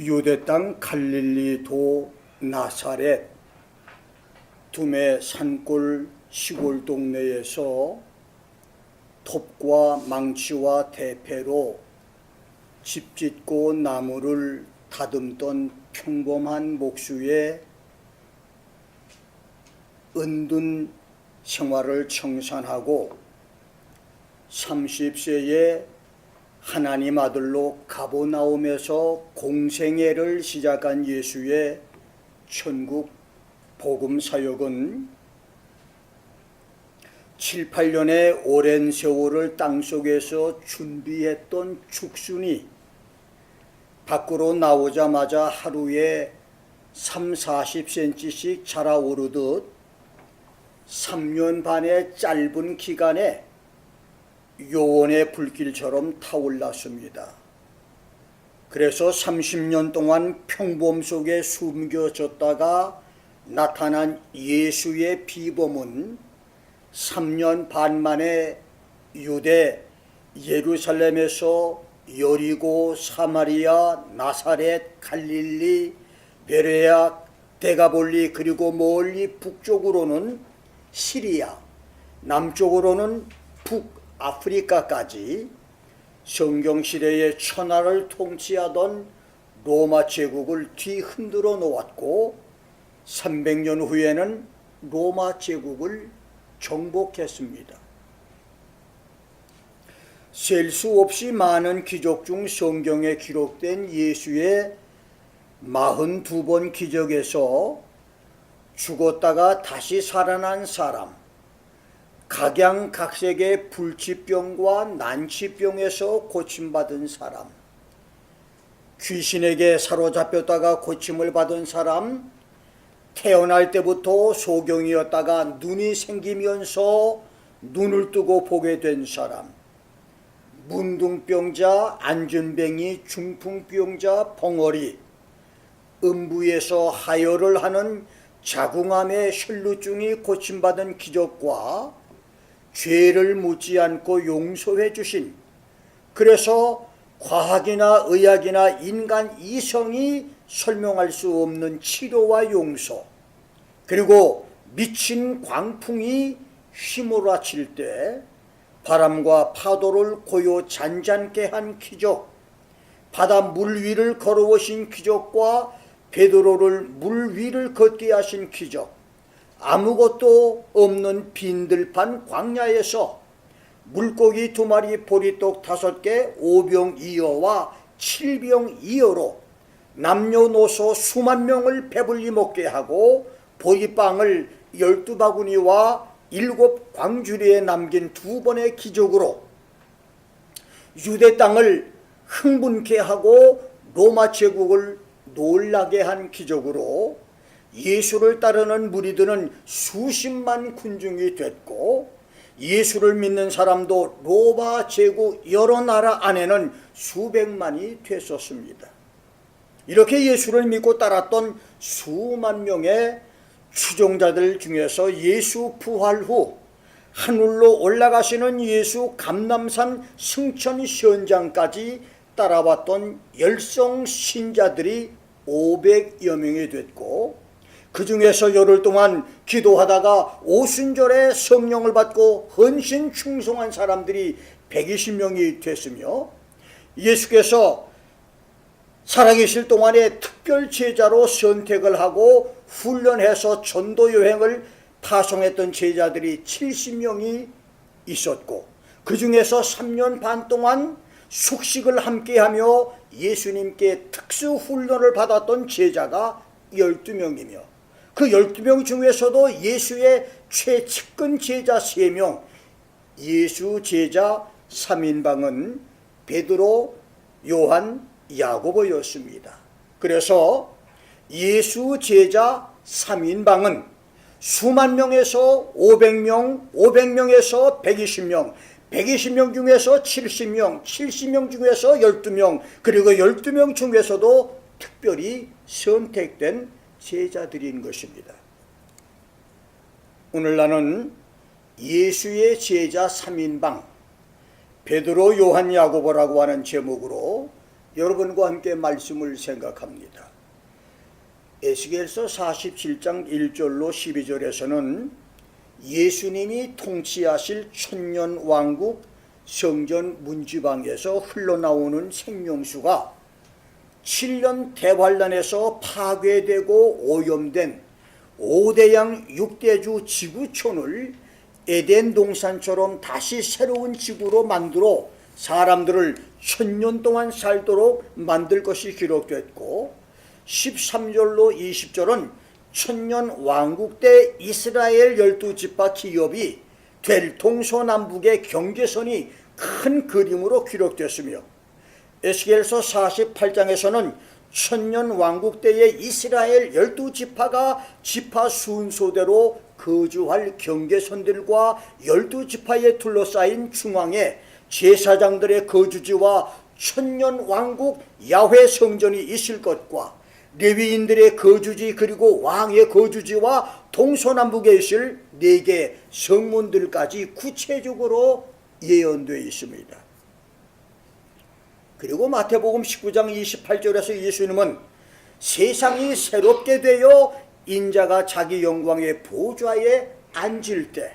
유대 땅 갈릴리 도 나사렛 두메 산골 시골 동네에서 톱과 망치와 대패로 집 짓고 나무를 다듬던 평범한 목수의 은둔 생활을 청산하고 30세에 하나님 아들로 가버나움에서 공생애를 시작한 예수의 천국 복음 사역은 7, 8년의 오랜 세월을 땅속에서 준비했던 축순이 밖으로 나오자마자 하루에 30-40cm씩 자라오르듯 3년 반의 짧은 기간에 요원의 불길처럼 타올랐습니다. 그래서 30년 동안 평범 속에 숨겨졌다가 나타난 예수의 비범은 3년 반 만에 유대 예루살렘에서 여리고 사마리아 나사렛 갈릴리 베레아 데가볼리 그리고 멀리 북쪽으로는 시리아 남쪽으로는 북아프리카까지 성경시대의 천하를 통치하던 로마 제국을 뒤흔들어 놓았고 300년 후에는 로마 제국을 정복했습니다. 셀 수 없이 많은 기적 중 성경에 기록된 예수의 42번 기적에서 죽었다가 다시 살아난 사람, 각양각색의 불치병과 난치병에서 고침받은 사람, 귀신에게 사로잡혔다가 고침을 받은 사람, 태어날 때부터 소경이었다가 눈이 생기면서 눈을 뜨고 보게 된 사람, 문둥병자, 안전뱅이, 중풍병자, 벙어리, 음부에서 하혈을 하는 자궁암의 혈루증이 고침받은 기적과 죄를 묻지 않고 용서해 주신, 그래서 과학이나 의학이나 인간 이성이 설명할 수 없는 치료와 용서, 그리고 미친 광풍이 휘몰아칠 때 바람과 파도를 고요 잔잔케 한 기적, 바다 물 위를 걸어오신 기적과 베드로를 물 위를 걷게 하신 기적, 아무것도 없는 빈들판 광야에서 물고기 2마리 보리떡 5개 5병 2어와 7병 2어로 남녀노소 수만 명을 배불리 먹게 하고 보리빵을 12바구니와 7 광주리에 남긴 2번의 기적으로 유대 땅을 흥분케 하고 로마 제국을 놀라게 한 기적으로 예수를 따르는 무리들은 수십만 군중이 됐고 예수를 믿는 사람도 로마 제국 여러 나라 안에는 수백만이 됐었습니다. 이렇게 예수를 믿고 따랐던 수만 명의 추종자들 중에서 예수 부활 후 하늘로 올라가시는 예수 감람산 승천 현장까지 따라왔던 열성 신자들이 500여 명이 됐고, 그 중에서 열흘 동안 기도하다가 오순절에 성령을 받고 헌신 충성한 사람들이 120명이 됐으며, 예수께서 살아계실 동안에 특별 제자로 선택을 하고 훈련해서 전도 여행을 파송했던 제자들이 70명이 있었고, 그 중에서 3년 반 동안 숙식을 함께하며 예수님께 특수 훈련을 받았던 제자가 12명이며 그 12명 중에서도 예수의 최측근 제자 3명, 예수 제자 3인방은 베드로, 요한, 야고보였습니다. 그래서 예수 제자 3인방은 수만 명에서 500명, 500명에서 120명, 120명 중에서 70명, 70명 중에서 12명, 그리고 12명 중에서도 특별히 선택된 제자들인 것입니다. 오늘 나는 예수의 제자 3인방 베드로, 요한, 야고보라고 하는 제목으로 여러분과 함께 말씀을 생각합니다. 에스겔서 47장 1절로 12절에서는 예수님이 통치하실 천년왕국 성전 문지방에서 흘러나오는 생명수가 7년 대환란에서 파괴되고 오염된 5대양 6대주 지구촌을 에덴 동산처럼 다시 새로운 지구로 만들어 사람들을 1000년 동안 살도록 만들 것이 기록됐고, 13절로 20절은 천년 왕국 때 이스라엘 12지파 기업이 될 동서남북의 경계선이 큰 그림으로 기록됐으며, 에스겔서 48장에서는 천년 왕국 때의 이스라엘 12지파가 지파 순서대로 거주할 경계선들과 12지파에 둘러싸인 중앙에 제사장들의 거주지와 천년 왕국 야훼 성전이 있을 것과 레위인들의 거주지 그리고 왕의 거주지와 동서남북에 있을 4개 성문들까지 구체적으로 예언되어 있습니다. 그리고 마태복음 19장 28절에서 예수님은 세상이 새롭게 되어 인자가 자기 영광의 보좌에 앉을 때,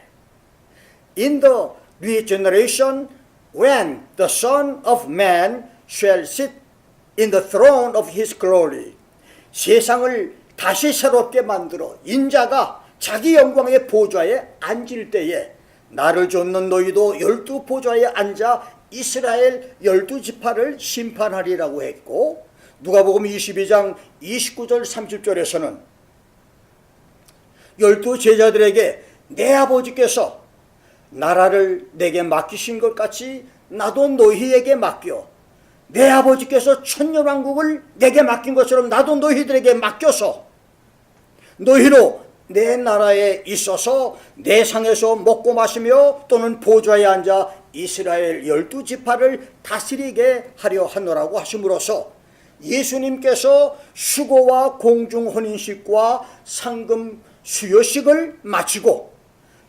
In the regeneration when the Son of Man shall sit in the throne of his glory, 세상을 다시 새롭게 만들어 인자가 자기 영광의 보좌에 앉을 때에 나를 좇는 너희도 12보좌에 앉아 이스라엘 12지파를 심판하리라고 했고, 누가복음 22장 29절 30절에서는 12제자들에게 내 아버지께서 나라를 내게 맡기신 것 같이 나도 너희에게 맡겨, 내 아버지께서 천년왕국을 내게 맡긴 것처럼 나도 너희들에게 맡겨서 너희로 내 나라에 있어서 내 상에서 먹고 마시며 또는 보좌에 앉아 이스라엘 12지파를 다스리게 하려 하노라고 하심으로써 예수님께서 수고와 공중혼인식과 상금 수여식을 마치고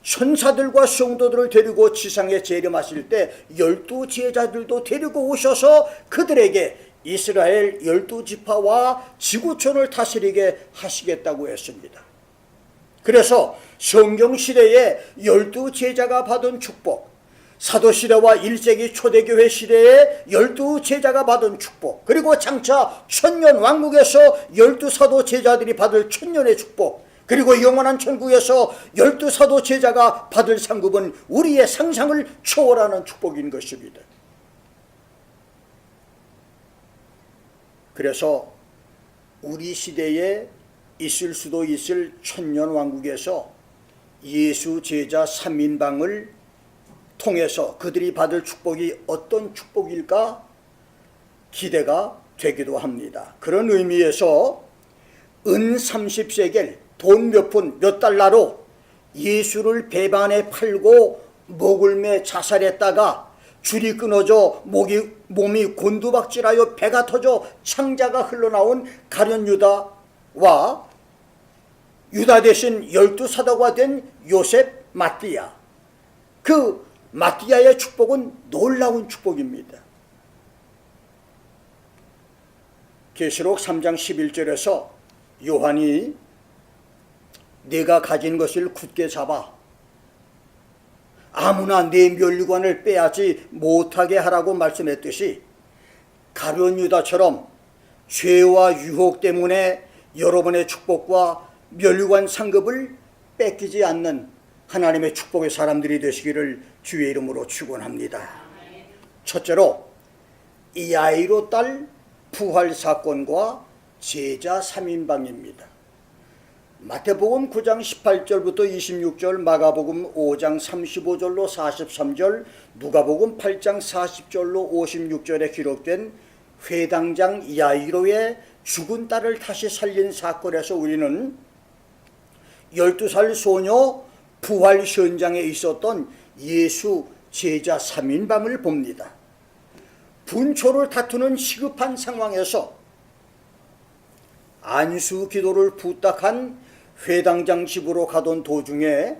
천사들과 성도들을 데리고 지상에 재림하실 때 12제자들도 데리고 오셔서 그들에게 이스라엘 12지파와 지구촌을 다스리게 하시겠다고 했습니다. 그래서 성경시대에 12제자가 받은 축복, 사도시대와 1세기 초대교회 시대에 12제자가 받은 축복, 그리고 장차 천년 왕국에서 12사도 제자들이 받을 천년의 축복, 그리고 영원한 천국에서 12사도 제자가 받을 상급은 우리의 상상을 초월하는 축복인 것입니다. 그래서 우리 시대에 있을 수도 있을 천년 왕국에서 예수 제자 3인방을 통해서 그들이 받을 축복이 어떤 축복일까 기대가 되기도 합니다. 그런 의미에서 은 30세겔 돈 몇 푼 몇 달러로 예수를 배반에 팔고 목을 매 자살했다가 줄이 끊어져 몸이 곤두박질하여 배가 터져 창자가 흘러나온 가룟 유다와 유다 대신 12사도가 된 요셉 마띠아, 그 마띠아의 축복은 놀라운 축복입니다. 계시록 3장 11절에서 요한이 내가 가진 것을 굳게 잡아 아무나 내 면류관을 빼앗지 못하게 하라고 말씀했듯이 가룟 유다처럼 죄와 유혹 때문에 여러분의 축복과 면류관 상급을 뺏기지 않는 하나님의 축복의 사람들이 되시기를 주의 이름으로 축원합니다. 첫째로 이아이로 딸 부활 사건과 제자 3인방입니다. 마태복음 9장 18절부터 26절, 마가복음 5장 35절로 43절, 누가복음 8장 40절로 56절에 기록된 회당장 야이로의 죽은 딸을 다시 살린 사건에서 우리는 12살 소녀 부활 현장에 있었던 예수 제자 3인방을 봅니다. 분초를 다투는 시급한 상황에서 안수 기도를 부탁한 회당장 집으로 가던 도중에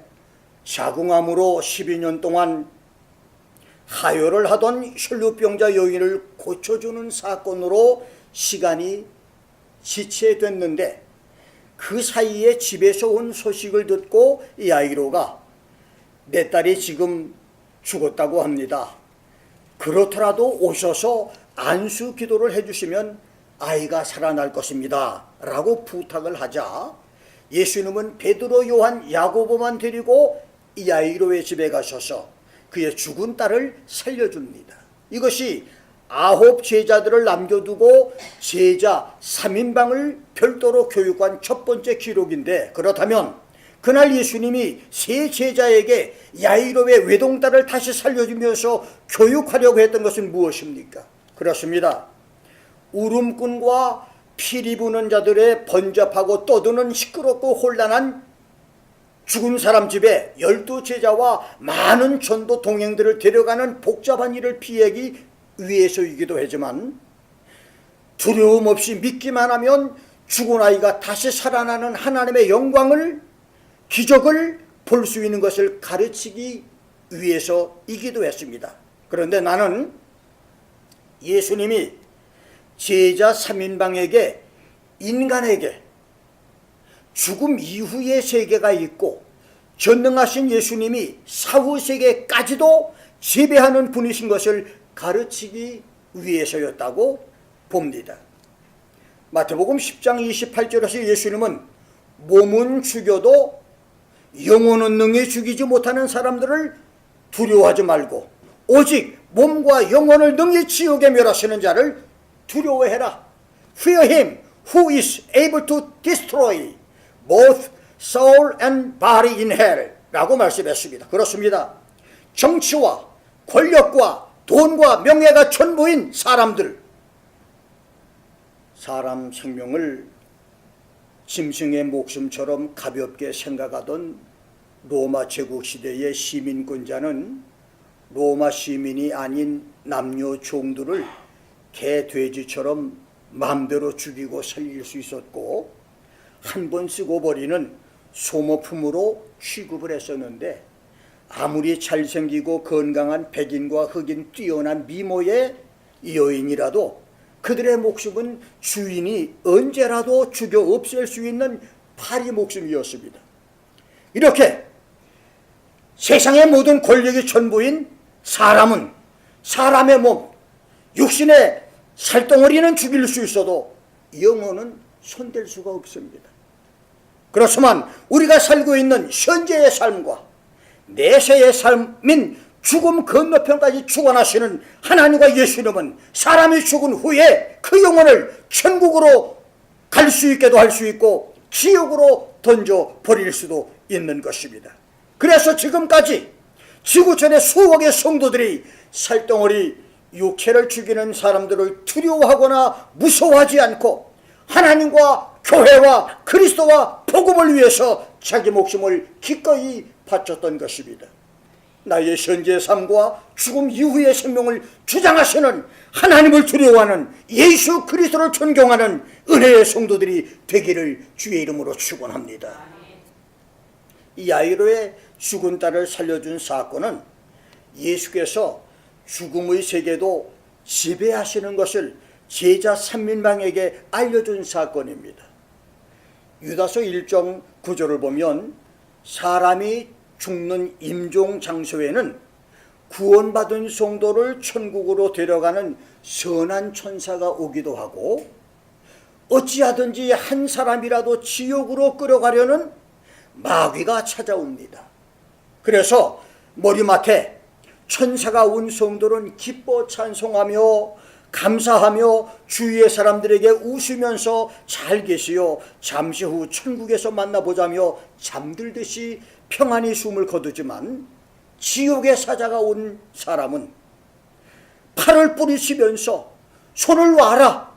자궁암으로 12년 동안 하혈을 하던 혈루병자 여인을 고쳐주는 사건으로 시간이 지체됐는데, 그 사이에 집에서 온 소식을 듣고 야이로가 내 딸이 지금 죽었다고 합니다. 그렇더라도 오셔서 안수 기도를 해주시면 아이가 살아날 것입니다 라고 부탁을 하자, 예수님은 베드로, 요한, 야고보만 데리고 야이로의 집에 가셔서 그의 죽은 딸을 살려줍니다. 이것이 9 제자들을 남겨두고 제자 3인방을 별도로 교육한 첫 번째 기록인데, 그렇다면 그날 예수님이 3 제자에게 야이로의 외동딸을 다시 살려주면서 교육하려고 했던 것은 무엇입니까? 그렇습니다. 울음꾼과 피리 부는 자들의 번잡하고 떠드는 시끄럽고 혼란한 죽은 사람 집에 12 제자와 많은 전도 동행들을 데려가는 복잡한 일을 피하기 위해서이기도 하지만, 두려움 없이 믿기만 하면 죽은 아이가 다시 살아나는 하나님의 영광을, 기적을 볼 수 있는 것을 가르치기 위해서이기도 했습니다. 그런데 나는 예수님이 제자 3인방에게, 인간에게 죽음 이후의 세계가 있고 전능하신 예수님이 사후 세계까지도 지배하는 분이신 것을 가르치기 위해서였다고 봅니다. 마태복음 10장 28절에서 예수님은 몸은 죽여도 영혼은 능히 죽이지 못하는 사람들을 두려워하지 말고 오직 몸과 영혼을 능히 지옥에 멸하시는 자를 두려워해라. Fear him who is able to destroy both soul and body in hell 라고 말씀했습니다. 그렇습니다. 정치와 권력과 돈과 명예가 전부인 사람들, 사람 생명을 짐승의 목숨처럼 가볍게 생각하던 로마 제국시대의 시민권자는 로마 시민이 아닌 남녀 종들을 개, 돼지처럼 마음대로 죽이고 살릴 수 있었고, 한 번 쓰고 버리는 소모품으로 취급을 했었는데, 아무리 잘생기고 건강한 백인과 흑인 뛰어난 미모의 여인이라도 그들의 목숨은 주인이 언제라도 죽여 없앨 수 있는 파리 목숨이었습니다. 이렇게 세상의 모든 권력이 전부인 사람은 사람의 몸, 육신의 살덩어리는 죽일 수 있어도 영혼은 손댈 수가 없습니다. 그렇지만 우리가 살고 있는 현재의 삶과 내세의 삶인 죽음 건너편까지 축원하시는 하나님과 예수님은 사람이 죽은 후에 그 영혼을 천국으로 갈 수 있게도 할 수 있고 지옥으로 던져 버릴 수도 있는 것입니다. 그래서 지금까지 지구촌의 수억의 성도들이 살덩어리 육체를 죽이는 사람들을 두려워하거나 무서워하지 않고 하나님과 교회와 그리스도와 복음을 위해서 자기 목숨을 기꺼이 바쳤던 것입니다. 나의 현재의 삶과 죽음 이후의 생명을 주장하시는 하나님을 두려워하는 예수 그리스도를 존경하는 은혜의 성도들이 되기를 주의 이름으로 축원합니다. 이 야이로의 죽은 딸을 살려준 사건은 예수께서 죽음의 세계도 지배하시는 것을 제자 3인방에게 알려준 사건입니다. 유다서 1장 9절을 보면 사람이 죽는 임종 장소에는 구원받은 성도를 천국으로 데려가는 선한 천사가 오기도 하고 어찌하든지 한 사람이라도 지옥으로 끌어가려는 마귀가 찾아옵니다. 그래서 머리맡에 천사가 온 성도는 기뻐 찬송하며 감사하며 주위의 사람들에게 웃으면서 잘 계시오, 잠시 후 천국에서 만나보자며 잠들듯이 평안히 숨을 거두지만 지옥의 사자가 온 사람은 팔을 뿌리치면서 손을 놔라,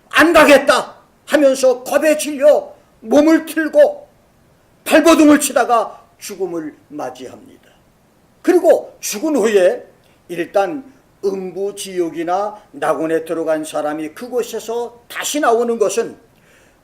안 가겠다 하면서 겁에 질려 몸을 틀고 발버둥을 치다가 죽음을 맞이합니다. 그리고 죽은 후에 일단 음부지옥이나 낙원에 들어간 사람이 그곳에서 다시 나오는 것은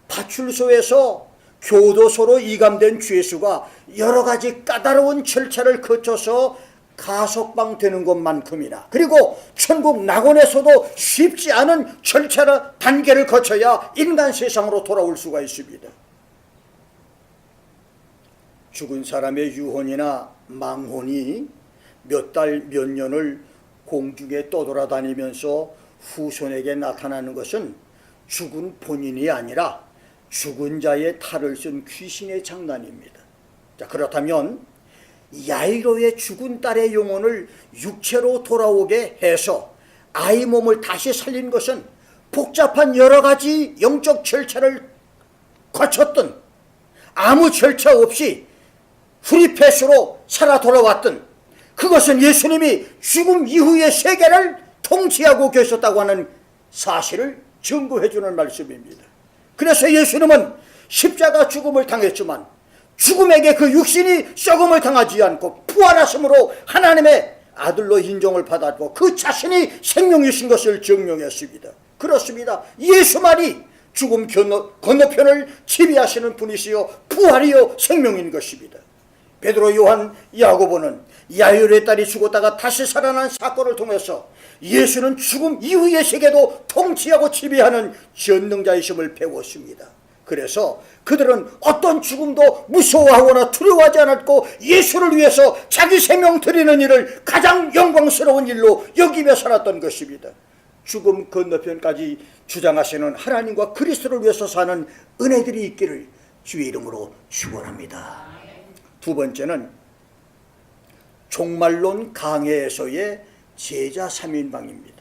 파출소에서 교도소로 이감된 죄수가 여러 가지 까다로운 절차를 거쳐서 가석방 되는 것만큼이나, 그리고 천국 낙원에서도 쉽지 않은 절차나 단계를 거쳐야 인간 세상으로 돌아올 수가 있습니다. 죽은 사람의 유혼이나 망혼이 몇 달, 몇 년을 공중에 떠돌아다니면서 후손에게 나타나는 것은 죽은 본인이 아니라 죽은 자의 탈을 쓴 귀신의 장난입니다. 자, 그렇다면 야이로의 죽은 딸의 영혼을 육체로 돌아오게 해서 아이 몸을 다시 살린 것은 복잡한 여러 가지 영적 절차를 거쳤던, 아무 절차 없이 프리패스로 살아 돌아왔던, 그것은 예수님이 죽음 이후의 세계를 통치하고 계셨다고 하는 사실을 증거해 주는 말씀입니다. 그래서 예수님은 십자가 죽음을 당했지만 죽음에게 그 육신이 썩음을 당하지 않고 부활하심으로 하나님의 아들로 인정을 받았고 그 자신이 생명이신 것을 증명했습니다. 그렇습니다. 예수만이 죽음 건너편을 지배하시는 분이시요 부활이요 생명인 것입니다. 베드로, 요한, 야고보는 야이로의 딸이 죽었다가 다시 살아난 사건을 통해서 예수는 죽음 이후의 세계도 통치하고 지배하는 전능자이심을 배웠습니다. 그래서 그들은 어떤 죽음도 무서워하거나 두려워하지 않았고 예수를 위해서 자기 생명 드리는 일을 가장 영광스러운 일로 여기며 살았던 것입니다. 죽음 건너편까지 주장하시는 하나님과 그리스도를 위해서 사는 은혜들이 있기를 주의 이름으로 축원합니다. 두 번째는 종말론 강해에서의 제자 3인방입니다.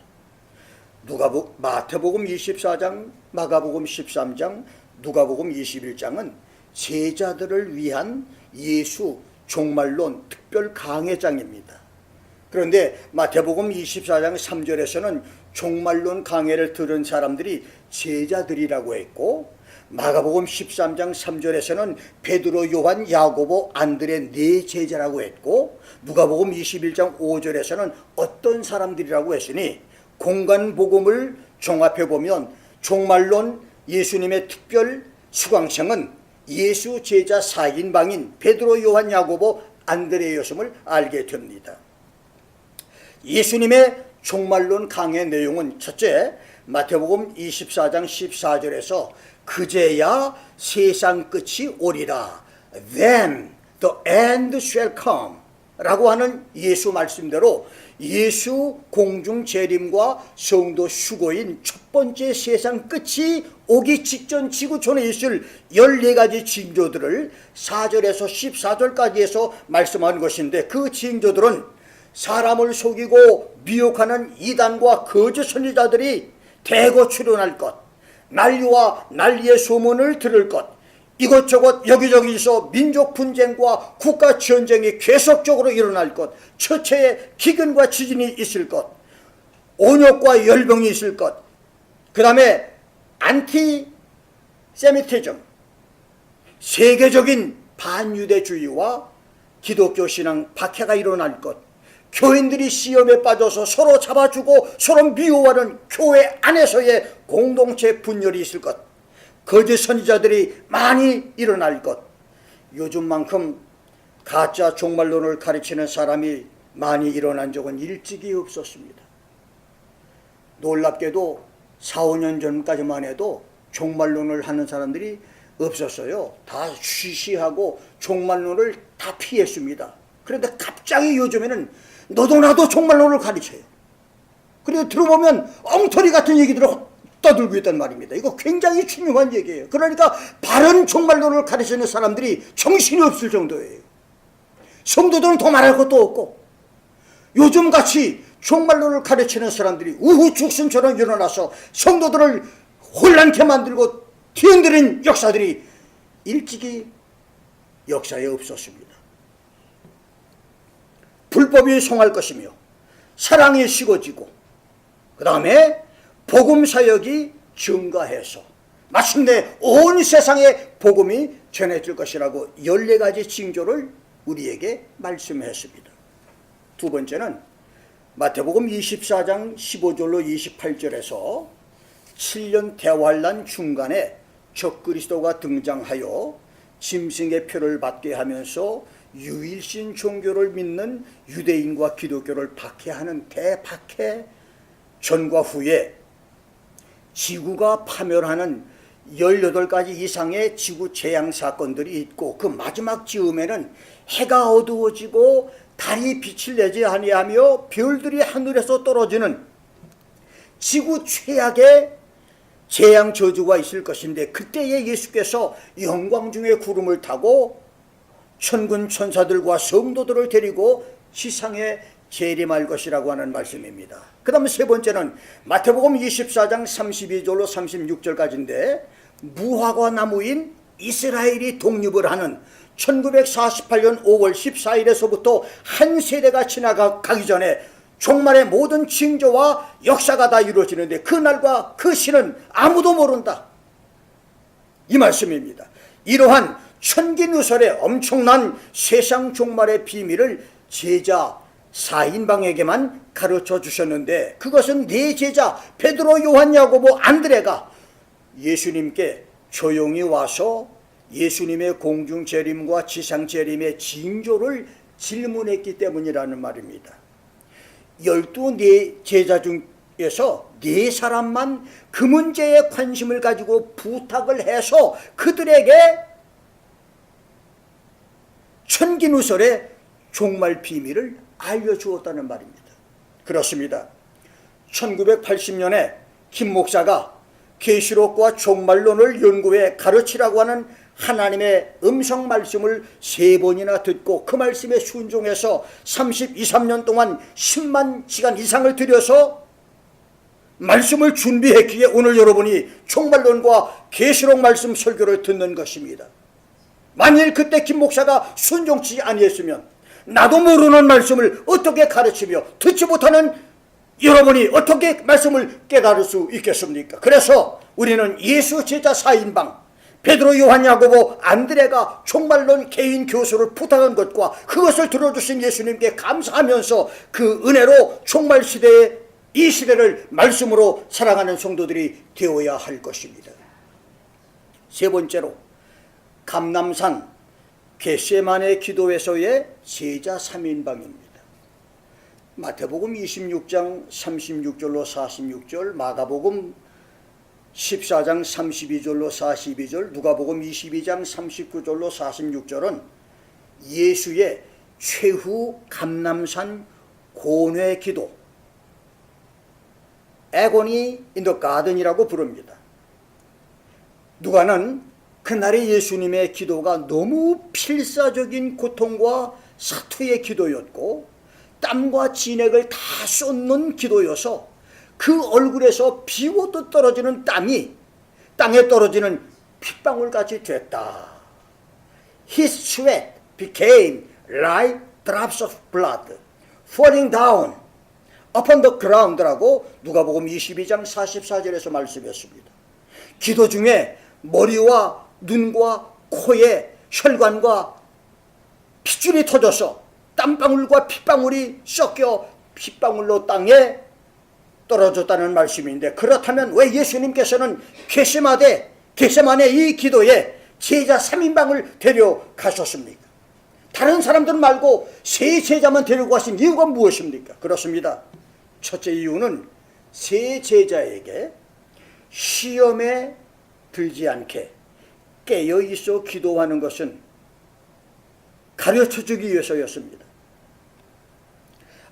마태복음 24장, 마가복음 13장, 누가복음 21장은 제자들을 위한 예수 종말론 특별 강해장입니다. 그런데 마태복음 24장 3절에서는 종말론 강해를 들은 사람들이 제자들이라고 했고, 마가복음 13장 3절에서는 베드로, 요한, 야고보, 안드레 네 제자라고 했고, 누가복음 21장 5절에서는 어떤 사람들이라고 했으니, 공간복음을 종합해 보면 종말론 예수님의 특별 수강생은 예수 제자 4인방인 베드로, 요한, 야고보, 안드레였음을 알게 됩니다. 예수님의 종말론 강해 내용은 첫째, 마태복음 24장 14절에서 그제야 세상 끝이 오리라, then the end shall come 라고 하는 예수 말씀대로 예수 공중 재림과 성도 휴거인 첫 번째 세상 끝이 오기 직전 지구촌에 있을 14가지 징조들을 4절에서 14절까지 해서 말씀한 것인데, 그 징조들은 사람을 속이고 미혹하는 이단과 거짓 선지자들이 대거 출현할 것, 난리와 난리의 소문을 들을 것, 이것저것 여기저기서 민족 분쟁과 국가 전쟁이 계속적으로 일어날 것, 처체에 기근과 지진이 있을 것, 온역과 열병이 있을 것, 그 다음에 안티세미티즘, 세계적인 반유대주의와 기독교 신앙 박해가 일어날 것, 교인들이 시험에 빠져서 서로 잡아주고 서로 미워하는 교회 안에서의 공동체 분열이 있을 것, 거짓 선지자들이 많이 일어날 것, 요즘만큼 가짜 종말론을 가르치는 사람이 많이 일어난 적은 일찍이 없었습니다. 놀랍게도 4, 5년 전까지만 해도 종말론을 하는 사람들이 없었어요. 다 쉬쉬하고 종말론을 다 피했습니다. 그런데 갑자기 요즘에는 너도 나도 종말론을 가르쳐요. 그리고 들어보면 엉터리 같은 얘기들을 떠들고 있단 말입니다. 이거 굉장히 중요한 얘기예요. 그러니까 바른 종말론을 가르치는 사람들이 정신이 없을 정도예요. 성도들은 더 말할 것도 없고, 요즘같이 종말론을 가르치는 사람들이 우후죽순처럼 일어나서 성도들을 혼란케 만들고 뒤흔드는 역사들이 일찍이 역사에 없었습니다. 불법이 성할 것이며 사랑이 식어지고, 그 다음에 복음 사역이 증가해서 마침내 온 세상에 복음이 전해질 것이라고 14가지 징조를 우리에게 말씀했습니다. 두 번째는 마태복음 24장 15절로 28절에서 7년 대환란 중간에 적그리스도가 등장하여 짐승의 표를 받게 하면서 유일신 종교를 믿는 유대인과 기독교를 박해하는 대박해 전과 후에 지구가 파멸하는 18가지 이상의 지구 재앙 사건들이 있고, 그 마지막 즈음에는 해가 어두워지고 달이 빛을 내지 아니하며 별들이 하늘에서 떨어지는 지구 최악의 재앙 저주가 있을 것인데, 그때에 예수께서 영광 중의 구름을 타고 천군 천사들과 성도들을 데리고 지상에 재림할 것이라고 하는 말씀입니다. 그 다음 세 번째는 마태복음 24장 32절로 36절까지인데, 무화과 나무인 이스라엘이 독립을 하는 1948년 5월 14일에서부터 한 세대가 지나가기 전에 종말의 모든 징조와 역사가 다 이루어지는데, 그날과 그 시는 아무도 모른다, 이 말씀입니다. 이러한 천기누설의 엄청난 세상 종말의 비밀을 제자 4인방에게만 가르쳐 주셨는데, 그것은 네 제자 베드로, 요한, 야고보, 안드레가 예수님께 조용히 와서 예수님의 공중 재림과 지상 재림의 징조를 질문했기 때문이라는 말입니다. 12 제자 중에서 4사람만 그 문제에 관심을 가지고 부탁을 해서 그들에게 천기누설의 종말 비밀을 알려주었다는 말입니다. 그렇습니다. 1980년에 김 목사가 계시록과 종말론을 연구해 가르치라고 하는 하나님의 음성 말씀을 3번이나 듣고 그 말씀에 순종해서 33년 동안 10만 시간 이상을 들여서 말씀을 준비했기에 오늘 여러분이 종말론과 계시록 말씀 설교를 듣는 것입니다. 만일 그때 김 목사가 순종치 아니했으면 나도 모르는 말씀을 어떻게 가르치며 듣지 못하는 여러분이 어떻게 말씀을 깨달을 수 있겠습니까? 그래서 우리는 예수 제자 4인방 베드로, 요한, 야고보, 안드레가 종말론 개인 교수를 부탁한 것과 그것을 들어주신 예수님께 감사하면서 그 은혜로 종말 시대에 이 시대를 말씀으로 살아가는 성도들이 되어야 할 것입니다. 세 번째로 감람산 겟세마네 기도회소의 제자 3인방입니다. 마태복음 26장 36절로 46절, 마가복음 14장 32절로 42절, 누가복음 22장 39절로 46절은 예수의 최후 감람산 고뇌 기도, 애고니 인 더 가든이라고 부릅니다. 누가는 그날의 예수님의 기도가 너무 필사적인 고통과 사투의 기도였고 땀과 진액을 다 쏟는 기도여서 그 얼굴에서 비오듯 떨어지는 땀이 땅에 떨어지는 핏방울같이 됐다. His sweat became like drops of blood falling down upon the ground라고 누가복음 22장 44절에서 말씀했습니다. 기도 중에 머리와 눈과 코에 혈관과 핏줄이 터져서 땀방울과 핏방울이 섞여 핏방울로 땅에 떨어졌다는 말씀인데, 그렇다면 왜 예수님께서는 겟세마네 이 기도에 제자 3인방을 데려가셨습니까? 다른 사람들 말고 세 제자만 데리고 가신 이유가 무엇입니까? 그렇습니다. 첫째 이유는 세 제자에게 시험에 들지 않게 깨어있어 기도하는 것은 가르쳐주기 위해서였습니다.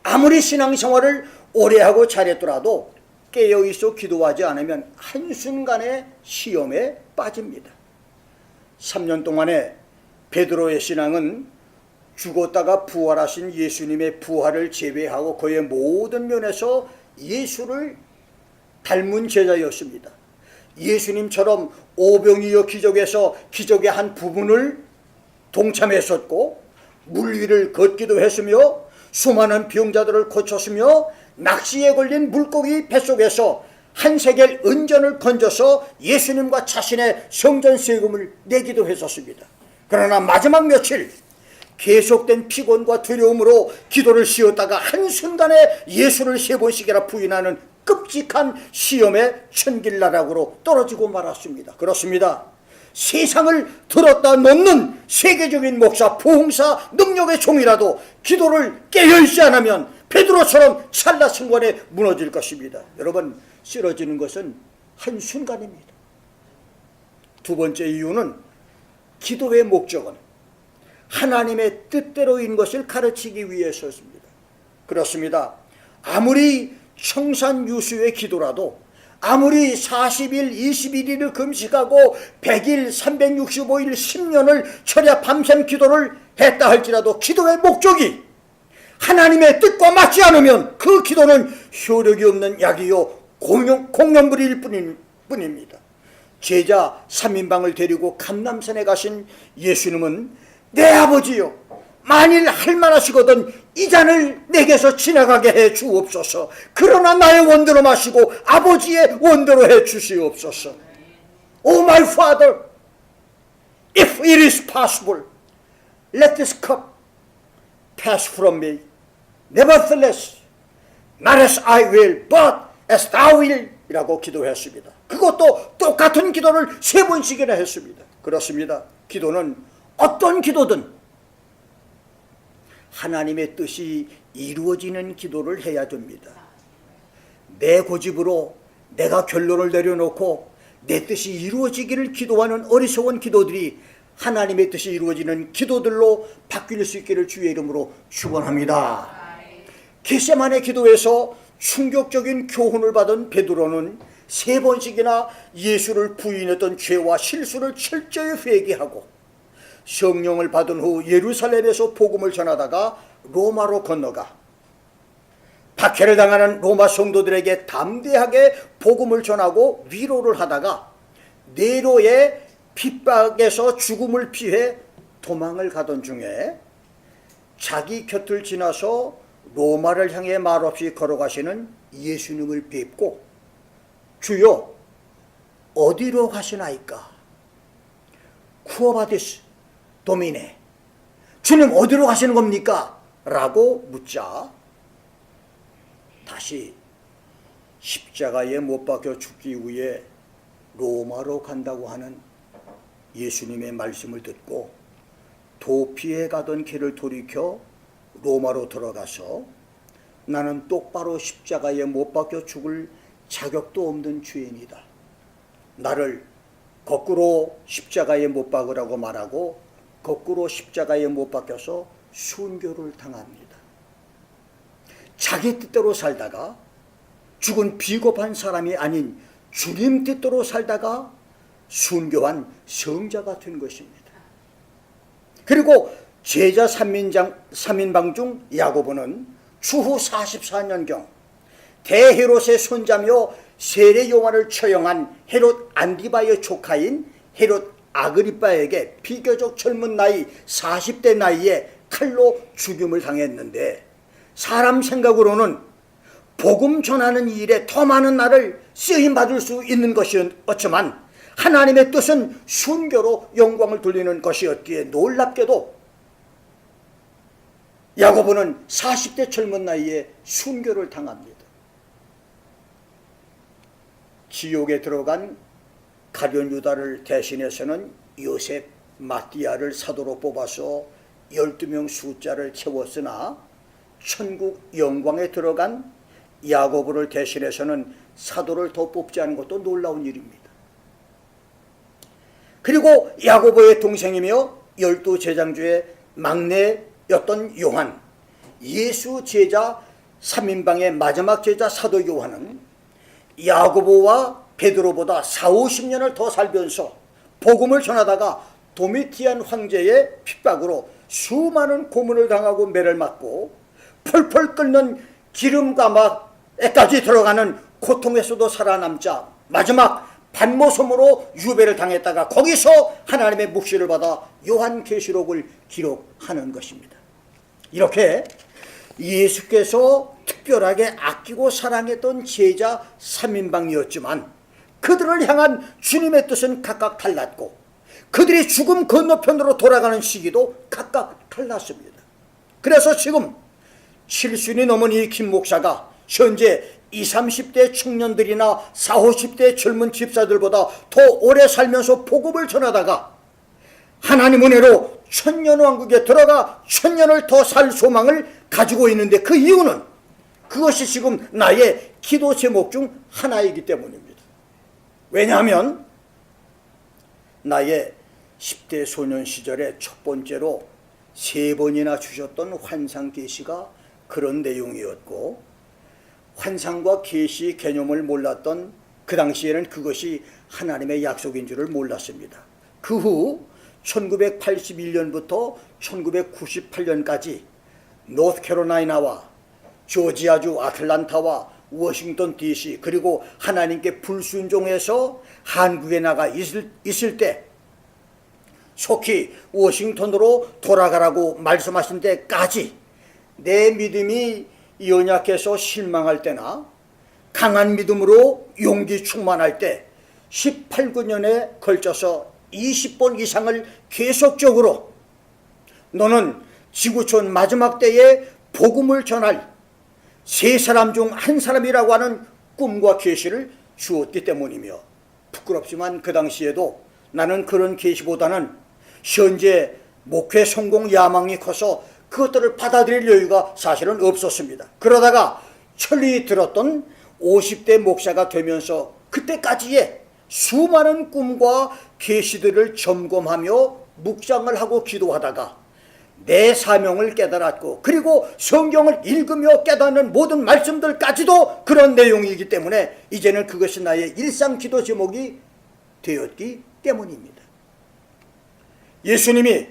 아무리 신앙생활을 오래 하고 잘했더라도 깨어있어 기도하지 않으면 한순간에 시험에 빠집니다. 3년 동안의 베드로의 신앙은 죽었다가 부활하신 예수님의 부활을 제외하고 그의 모든 면에서 예수를 닮은 제자였습니다. 예수님처럼 오병이어 기적에서 기적의 한 부분을 동참했었고 물 위를 걷기도 했으며 수많은 병자들을 고쳤으며 낚시에 걸린 물고기 뱃속에서 한 세겔 은전을 건져서 예수님과 자신의 성전 세금을 내기도 했었습니다. 그러나 마지막 며칠 계속된 피곤과 두려움으로 기도를 쉬었다가 한순간에 예수를 3번씩이나 부인하는 끔찍한 시험의 천길나락으로 떨어지고 말았습니다. 그렇습니다. 세상을 들었다 놓는 세계적인 목사, 부흥사, 능력의 종이라도 기도를 깨어있지 않으면 베드로처럼 찰나순간에 무너질 것입니다. 여러분, 쓰러지는 것은 한순간입니다. 두 번째 이유는 기도의 목적은 하나님의 뜻대로인 것을 가르치기 위해서입니다. 그렇습니다. 아무리 청산유수의 기도라도, 아무리 40일, 21일을 금식하고 100일, 365일, 10년을 철야 밤샘 기도를 했다 할지라도 기도의 목적이 하나님의 뜻과 맞지 않으면 그 기도는 효력이 없는 약이요 공연불일 뿐입니다. 제자 3인방을 데리고 감람산에 가신 예수님은 내 아버지요, 만일 할만하시거든 이 잔을 내게서 지나가게 해 주옵소서. 그러나 나의 원대로 마시고 아버지의 원대로 해 주시옵소서. Oh my Father, if it is possible, let this cup pass from me. Nevertheless, not as I will, but as thou will 이라고 기도했습니다. 그것도 똑같은 기도를 3번씩이나 했습니다. 그렇습니다. 기도는 어떤 기도든 하나님의 뜻이 이루어지는 기도를 해야 됩니다. 내 고집으로 내가 결론을 내려놓고 내 뜻이 이루어지기를 기도하는 어리석은 기도들이 하나님의 뜻이 이루어지는 기도들로 바뀔 수 있기를 주의 이름으로 축원합니다. 겟세마네 기도에서 충격적인 교훈을 받은 베드로는 3번씩이나 예수를 부인했던 죄와 실수를 철저히 회개하고 성령을 받은 후 예루살렘에서 복음을 전하다가 로마로 건너가 박해를 당하는 로마 성도들에게 담대하게 복음을 전하고 위로를 하다가 네로의 핍박에서 죽음을 피해 도망을 가던 중에 자기 곁을 지나서 로마를 향해 말없이 걸어가시는 예수님을 뵙고 주여 어디로 가시나이까? 쿠어바디스 도미네, 주님 어디로 가시는 겁니까? 라고 묻자 다시 십자가에 못 박혀 죽기 위해 로마로 간다고 하는 예수님의 말씀을 듣고 도피해 가던 길을 돌이켜 로마로 들어가서 나는 똑바로 십자가에 못 박혀 죽을 자격도 없는 죄인이다. 나를 거꾸로 십자가에 못 박으라고 말하고 거꾸로 십자가에 못 박혀서 순교를 당합니다. 자기 뜻대로 살다가 죽은 비겁한 사람이 아닌 주님 뜻대로 살다가 순교한 성자가 된 것입니다. 그리고 제자 3인방 중 야고보는 추후 44년경 대헤롯의 손자며 세례 요한을 처형한 헤롯 안디바의 조카인 헤롯 아그리빠에게 비교적 젊은 나이 40대 나이에 칼로 죽임을 당했는데 사람 생각으로는 복음 전하는 일에 더 많은 날을 쓰임받을 수 있는 것이었지만 하나님의 뜻은 순교로 영광을 돌리는 것이었기에 놀랍게도 야고보는 40대 젊은 나이에 순교를 당합니다. 지옥에 들어간 가룟 유다를 대신해서는 요셉 마띠아를 사도로 뽑아서 12명 숫자를 채웠으나 천국 영광에 들어간 야고보를 대신해서는 사도를 더 뽑지 않은 것도 놀라운 일입니다. 그리고 야고보의 동생이며 12제자 중에 막내였던 요한, 예수 제자 3인방의 마지막 제자 사도 요한은 야고보와 베드로보다 40-50년을 더 살면서 복음을 전하다가 도미티안 황제의 핍박으로 수많은 고문을 당하고 매를 맞고 펄펄 끓는 기름가마에까지 들어가는 고통에서도 살아남자 마지막 반모섬으로 유배를 당했다가 거기서 하나님의 묵시를 받아 요한계시록을 기록하는 것입니다. 이렇게 예수께서 특별하게 아끼고 사랑했던 제자 3인방이었지만 그들을 향한 주님의 뜻은 각각 달랐고 그들이 죽음 건너편으로 돌아가는 시기도 각각 달랐습니다. 그래서 지금 70이 넘은 이 김 목사가 현재 20, 30대 청년들이나 40, 50대 젊은 집사들보다 더 오래 살면서 복음을 전하다가 하나님 은혜로 천년왕국에 들어가 천년을 더 살 소망을 가지고 있는데, 그 이유는 그것이 지금 나의 기도 제목 중 하나이기 때문입니다. 왜냐하면 나의 10대 소년 시절에 첫 번째로 3번이나 주셨던 환상 계시가 그런 내용이었고, 환상과 계시 개념을 몰랐던 그 당시에는 그것이 하나님의 약속인 줄을 몰랐습니다. 그 후 1981년부터 1998년까지 노스캐롤라이나와 조지아주 아틀란타와 워싱턴 DC, 그리고 하나님께 불순종해서 한국에 나가 있을 때 속히 워싱턴으로 돌아가라고 말씀하신 때까지 내 믿음이 연약해서 실망할 때나 강한 믿음으로 용기 충만할 때 18, 9년에 걸쳐서 20번 이상을 계속적으로 너는 지구촌 마지막 때에 복음을 전할 3사람 중 1사람이라고 하는 꿈과 계시를 주었기 때문이며, 부끄럽지만 그 당시에도 나는 그런 계시보다는 현재 목회 성공 야망이 커서 그것들을 받아들일 여유가 사실은 없었습니다. 그러다가 천리 들었던 50대 목사가 되면서 그때까지의 수많은 꿈과 계시들을 점검하며 묵상을 하고 기도하다가 내 사명을 깨달았고, 그리고 성경을 읽으며 깨닫는 모든 말씀들까지도 그런 내용이기 때문에 이제는 그것이 나의 일상 기도 제목이 되었기 때문입니다. 예수님이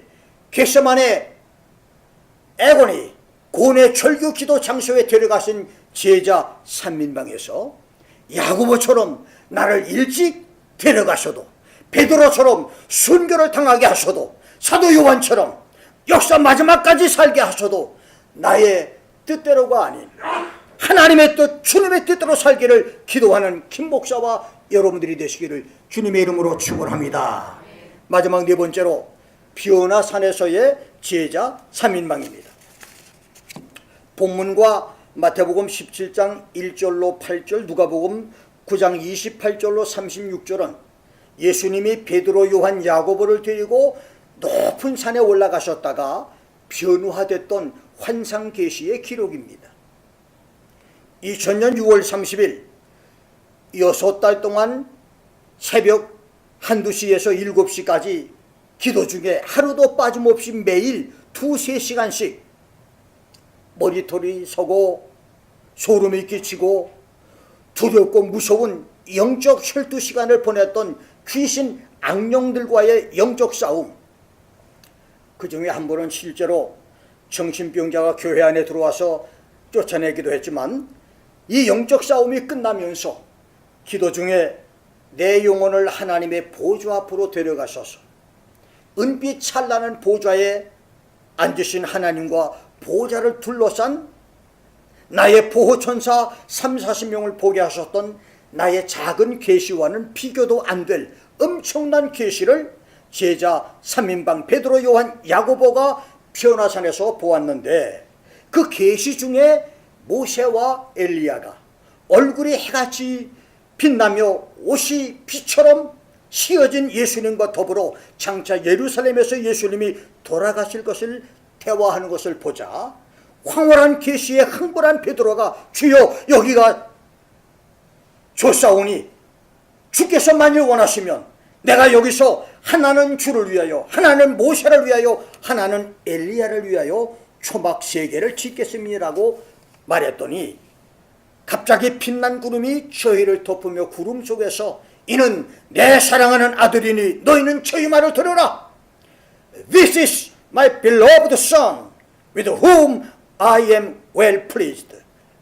겟세마네 애고니 고뇌 철교 기도 장소에 데려가신 제자 산민방에서 야고보처럼 나를 일찍 데려가셔도, 베드로처럼 순교를 당하게 하셔도, 사도 요한처럼 역사 마지막까지 살게 하셔도 나의 뜻대로가 아닌 하나님의 뜻, 주님의 뜻대로 살기를 기도하는 김 목사와 여러분들이 되시기를 주님의 이름으로 축원합니다. 마지막 4번째로 비오나 산에서의 제자 3인방입니다. 본문과 마태복음 17장 1절로 8절, 누가복음 9장 28절로 36절은 예수님이 베드로, 요한, 야고보를 데리고 높은 산에 올라가셨다가 변화됐던 환상 계시의 기록입니다. 2000년 6월 30일 6달 동안 새벽 1~2시에서 7시까지 기도 중에 하루도 빠짐없이 매일 2~3시간씩 머리털이 서고 소름이 끼치고 두렵고 무서운 영적 혈투 시간을 보냈던 귀신 악령들과의 영적 싸움, 그 중에 한 번은 실제로 정신병자가 교회 안에 들어와서 쫓아내기도 했지만, 이 영적 싸움이 끝나면서 기도 중에 내 영혼을 하나님의 보좌 앞으로 데려가셔서 은빛 찬란한 보좌에 앉으신 하나님과 보좌를 둘러싼 나의 보호천사 30~40명을 보게 하셨던 나의 작은 계시와는 비교도 안 될 엄청난 계시를 제자 3인방 베드로, 요한, 야고보가 변화산에서 보았는데, 그 계시 중에 모세와 엘리야가 얼굴이 해같이 빛나며 옷이 빛처럼 휘어진 예수님과 더불어 장차 예루살렘에서 예수님이 돌아가실 것을 대화하는 것을 보자 황홀한 계시에 흥분한 베드로가 주여 여기가 좋사오니 주께서 만일 원하시면 내가 여기서 하나는 주를 위하여, 하나는 모세를 위하여, 하나는 엘리야를 위하여 초막 3개를 짓겠습니다라고 말했더니 갑자기 빛난 구름이 저희를 덮으며 구름 속에서 이는 내 사랑하는 아들이니 너희는 저희 말을 들으라. This is my beloved son with whom I am well pleased.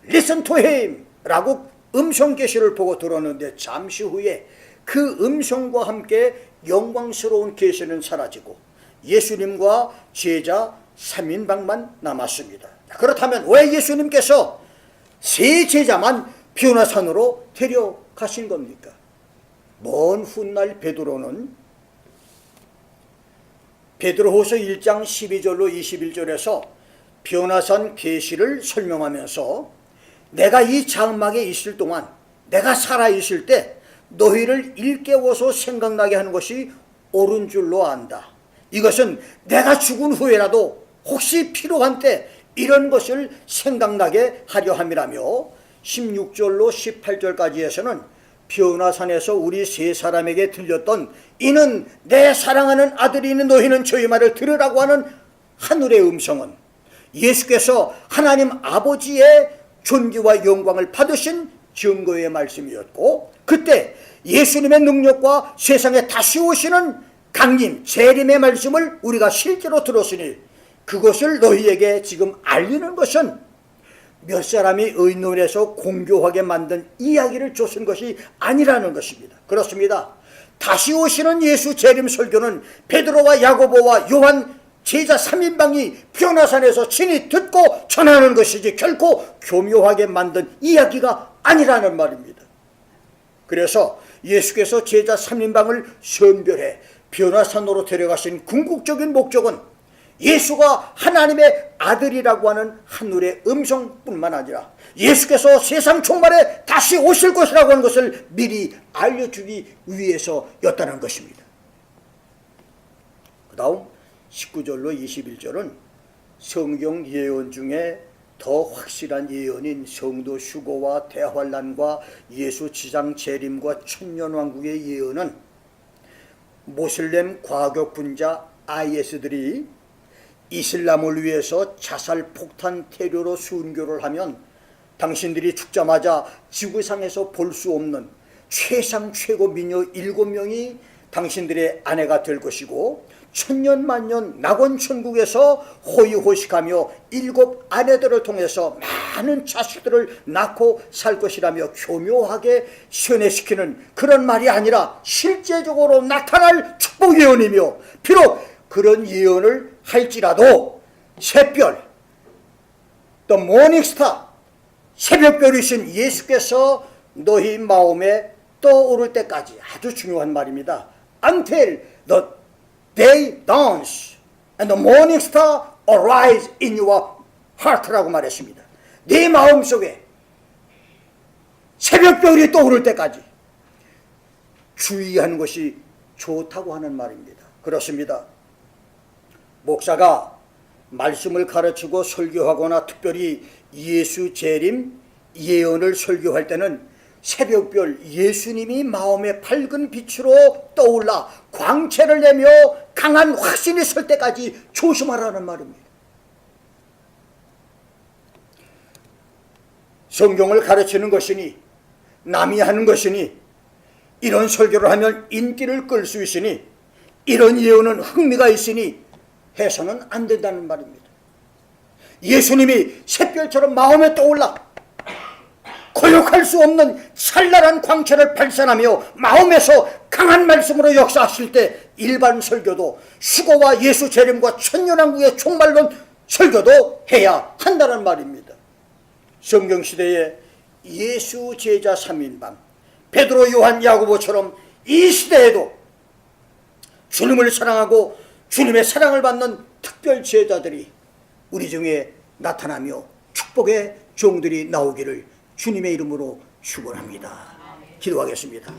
Listen to him 라고 음성 계시를 보고 들었는데, 잠시 후에 그 음성과 함께 영광스러운 계시는 사라지고 예수님과 제자 3인방만 남았습니다. 그렇다면 왜 예수님께서 3 제자만 변화산으로 데려가신 겁니까? 먼 훗날 베드로는 베드로후서 1장 12절로 21절에서 변화산 계시를 설명하면서 내가 이 장막에 있을 동안, 내가 살아있을 때 너희를 일깨워서 생각나게 하는 것이 옳은 줄로 안다. 이것은 내가 죽은 후에라도 혹시 필요한 때 이런 것을 생각나게 하려 함이라며 16절로 18절까지에서는 변화산에서 우리 세 사람에게 들렸던 이는 내 사랑하는 아들이니 너희는 저희 말을 들으라고 하는 하늘의 음성은 예수께서 하나님 아버지의 존귀와 영광을 받으신 증거의 말씀이었고, 그때 예수님의 능력과 세상에 다시 오시는 강림, 재림의 말씀을 우리가 실제로 들었으니 그것을 너희에게 지금 알리는 것은 몇 사람이 의논해서 공교하게 만든 이야기를 줬은 것이 아니라는 것입니다. 그렇습니다. 다시 오시는 예수 재림 설교는 베드로와 야고보와 요한 제자 3인방이 변화산에서 친히 듣고 전하는 것이지 결코 교묘하게 만든 이야기가 아니라는 말입니다. 그래서 예수께서 제자 3인방을 선별해 변화산으로 데려가신 궁극적인 목적은 예수가 하나님의 아들이라고 하는 하늘의 음성뿐만 아니라 예수께서 세상 종말에 다시 오실 것이라고 하는 것을 미리 알려주기 위해서였다는 것입니다. 그 다음 19절로 21절은 성경 예언 중에 더 확실한 예언인 성도 휴거와 대환란과 예수 지상 재림과 천년왕국의 예언은 모슬렘 과격분자 IS들이 이슬람을 위해서 자살 폭탄 테러로 순교를 하면 당신들이 죽자마자 지구상에서 볼 수 없는 최상 최고 미녀 7명이 당신들의 아내가 될 것이고 천년만년 낙원천국에서 호의호식하며 7 아내들을 통해서 많은 자식들을 낳고 살 것이라며 교묘하게宣해시키는 그런 말이 아니라 실제적으로 나타날 축복 예언이며, 비록 그런 예언을 할지라도 샛별, 또 모닝스타, 새벽별이신 예수께서 너희 마음에 떠오를 때까지, 아주 중요한 말입니다. Until the day dawns and the morning star arise in your heart라고 말했습니다. 네 마음속에 새벽별이 떠오를 때까지 주의하는 것이 좋다고 하는 말입니다. 그렇습니다. 목사가 말씀을 가르치고 설교하거나 특별히 예수 재림 예언을 설교할 때는 새벽별 예수님이 마음의 밝은 빛으로 떠올라 광채를 내며 강한 확신이 설 때까지 조심하라는 말입니다. 성경을 가르치는 것이니 남이 하는 것이니 이런 설교를 하면 인기를 끌 수 있으니 이런 예언은 흥미가 있으니 해서는 안 된다는 말입니다. 예수님이 샛별처럼 마음에 떠올라 거역할 수 없는 찬란한 광채를 발산하며 마음에서 강한 말씀으로 역사하실 때 일반 설교도 휴거와 예수 재림과 천년왕국의 종말론 설교도 해야 한다는 말입니다. 성경시대에 예수 제자 3인방 베드로 요한 야고보처럼 이 시대에도 주님을 사랑하고 주님의 사랑을 받는 특별 제자들이 우리 중에 나타나며 축복의 종들이 나오기를 주님의 이름으로 축원합니다. 기도하겠습니다.